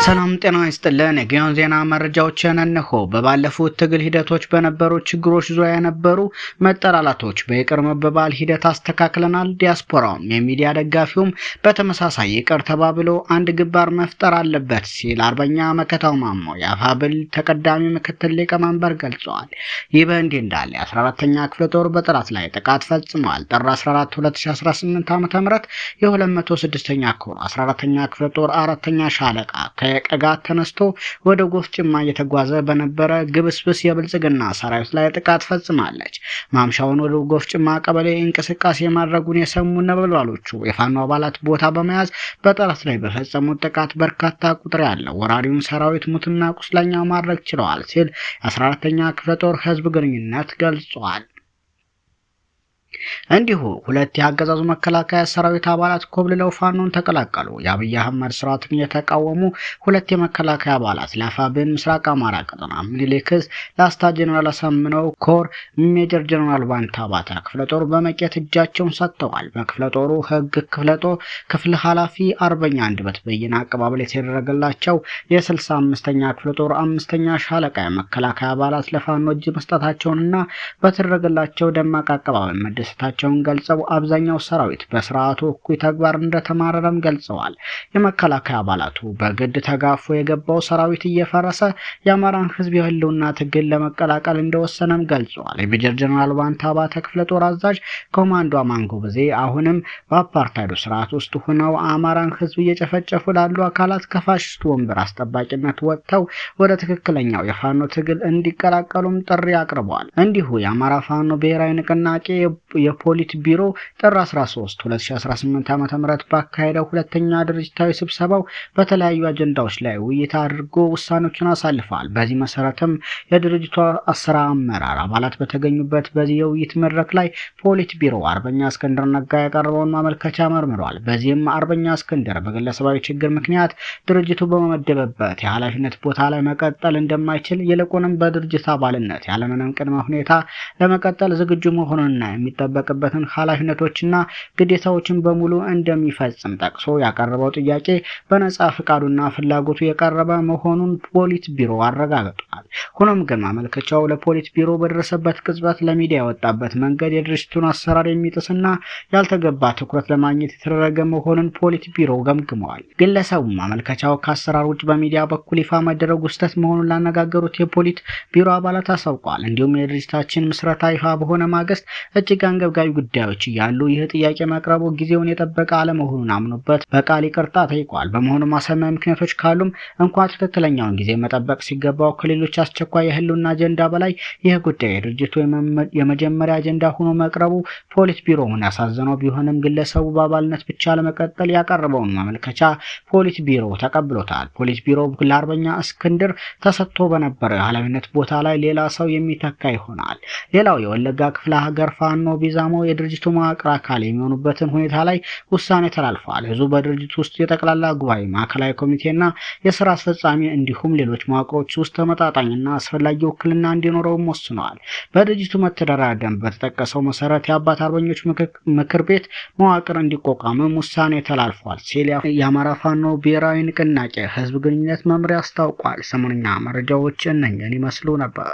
ሰላም ጤና ይስጥልን። የጊዮን ዜና መረጃዎችን እነሆ። በባለፉት ትግል ሂደቶች በነበሩ ችግሮች ዙሪያ የነበሩ መጠላላቶች በይቅር መባባል ሂደት አስተካክለናል። ዲያስፖራውም የሚዲያ ደጋፊውም በተመሳሳይ ይቅር ተባብሎ አንድ ግንባር መፍጠር አለበት ሲል አርበኛ መከታው ማሞ የአፋብኃይል ተቀዳሚ ምክትል ሊቀመንበር ገልጸዋል። ይህ በእንዲህ እንዳለ 14ኛ ክፍለ ጦር በጠላት ላይ ጥቃት ፈጽሟል። ጥር 14 2018 ዓ.ም የ206ኛ ኮር 14ኛ ክፍለ ጦር 4ኛ ሻለቃ ከቀጋት ተነስቶ ወደ ጎፍጭማ እየተጓዘ በነበረ ግብስብስ የብልጽግና ሰራዊት ላይ ጥቃት ፈጽማለች። ማምሻውን ወደ ጎፍጭማ ቀበሌ እንቅስቃሴ ማድረጉን የሰሙ ነበልባሎቹ የፋኖ አባላት ቦታ በመያዝ በጠላት ላይ በፈጸሙት ጥቃት በርካታ ቁጥር ያለው ወራሪውን ሰራዊት ሙትና ቁስለኛ ማድረግ ችለዋል ሲል 14ኛ ክፍለ ጦር ህዝብ ግንኙነት ገልጿል። እንዲሁ ሁለት የአገዛዙ መከላከያ ሰራዊት አባላት ኮብልለው ፋኖን ተቀላቀሉ። የአብይ አህመድ ስርዓትን የተቃወሙ ሁለት የመከላከያ አባላት ለአፋብኃይል ምስራቅ አማራ ቀጠና ምኒልክ ዕዝ ላስታ ጀነራል አሳምነው ኮር ሜጀር ጀነራል ባንታባታ ክፍለ ጦር በመቄት እጃቸውን ሰጥተዋል። በክፍለ ጦሩ ህግ ክፍለ ጦር ክፍል ኃላፊ አርበኛ አንደበት በየነ አቀባበል የተደረገላቸው የ65ኛ ክፍለ ጦር 5ኛ ሻለቃ የመከላከያ አባላት ለፋኖ እጅ መስጠታቸውንና በተደረገላቸው ደማቅ አቀባበል መደሰታቸውን ገልጸው አብዛኛው ሰራዊት በስርዓቱ እኩይ ተግባር እንደተማረረም ገልጸዋል። የመከላከያ አባላቱ በግድ ተጋፎ የገባው ሰራዊት እየፈረሰ የአማራን ህዝብ የህልውና ትግል ለመቀላቀል እንደወሰነም ገልጸዋል። የሜጀር ጀነራል ባንታባተ ክፍለ ጦር አዛዥ ኮማንዶ አማን ጎበዜ አሁንም በአፓርታይዱ ስርዓት ውስጥ ሆነው አማራን ህዝብ እየጨፈጨፉ ላሉ አካላት ከፋሽስቱ ወንበር አስጠባቂነት ወጥተው ወደ ትክክለኛው የፋኖ ትግል እንዲቀላቀሉም ጥሪ አቅርበዋል። እንዲሁ የአማራ ፋኖ ብሔራዊ ንቅናቄ የፖሊት ቢሮ ጥር 13 2018 ዓ.ም ባካሄደው ሁለተኛ ድርጅታዊ ስብሰባው በተለያዩ አጀንዳዎች ላይ ውይይት አድርጎ ውሳኔዎችን አሳልፏል። በዚህ መሰረትም የድርጅቱ አስራ አመራር አባላት በተገኙበት በዚህ የውይይት መድረክ ላይ ፖሊት ቢሮ አርበኛ እስክንድር ነጋ ያቀረበውን ማመልከቻ መርምሯል። በዚህም አርበኛ እስክንድር በግለሰባዊ ችግር ምክንያት ድርጅቱ በመመደበበት የኃላፊነት ቦታ ላይ መቀጠል እንደማይችል ይልቁንም በድርጅት አባልነት ያለምንም ቅድመ ሁኔታ ለመቀጠል ዝግጁ መሆኑንና የሚጠበቅበትን ኃላፊነቶችና ግዴታዎችን በሙሉ እንደሚፈጽም ጠቅሶ ያቀረበው ጥያቄ በነጻ ፍቃዱና ፍላጎቱ የቀረበ መሆኑን ፖሊት ቢሮ አረጋግጧል። ሆኖም ግን ማመልከቻው ለፖሊት ቢሮ በደረሰበት ቅጽበት ለሚዲያ የወጣበት መንገድ የድርጅቱን አሰራር የሚጥስና ያልተገባ ትኩረት ለማግኘት የተደረገ መሆኑን ፖሊት ቢሮ ገምግመዋል። ግለሰቡ ማመልከቻው ከአሰራር ውጭ በሚዲያ በኩል ይፋ መደረጉ ስህተት መሆኑን ላነጋገሩት የፖሊት ቢሮ አባላት አሳውቀዋል። እንዲሁም የድርጅታችን ምስረታ ይፋ በሆነ ማግስት እጅግ አንገብጋቢ ጉዳዮች እያሉ ይህ ጥያቄ መቅረቡ ጊዜውን የጠበቀ አለመሆኑን አምኖበት በቃል ይቅርታ ጠይቋል። በመሆኑም አሳማኝ ምክንያቶች ካሉም እንኳን ትክክለኛውን ጊዜ መጠበቅ ሲገባው ከሌሎች አስቸኳይ የህልውና አጀንዳ በላይ ይህ ጉዳይ የድርጅቱ የመጀመሪያ አጀንዳ ሆኖ መቅረቡ ፖሊት ቢሮውን ያሳዘነው ቢሆንም ግለሰቡ በአባልነት ብቻ ለመቀጠል ያቀረበውን ማመልከቻ ፖሊት ቢሮ ተቀብሎታል። ፖሊት ቢሮ ለአርበኛ እስክንድር ተሰጥቶ በነበረው የኃላፊነት ቦታ ላይ ሌላ ሰው የሚተካ ይሆናል። ሌላው የወለጋ ክፍለ ሀገር ፋኖ ቢዛሞ የድርጅቱ መዋቅር አካል የሚሆኑበትን ሁኔታ ላይ ውሳኔ ተላልፏል። ህዝቡ በድርጅቱ ውስጥ የጠቅላላ ጉባኤ፣ ማዕከላዊ ኮሚቴና የስራ አስፈጻሚ እንዲሁም ሌሎች መዋቅሮች ውስጥ ተመጣጣኝና አስፈላጊ ውክልና እንዲኖረውም ወስነዋል። በድርጅቱ መተዳደሪያ ደንብ በተጠቀሰው መሰረት የአባት አርበኞች ምክር ቤት መዋቅር እንዲቋቋምም ውሳኔ ተላልፏል ሲል የአማራ ፋኖ ብሔራዊ ንቅናቄ ህዝብ ግንኙነት መምሪያ አስታውቋል። ሰሞንኛ መረጃዎች እነኝን ይመስሉ ነበር።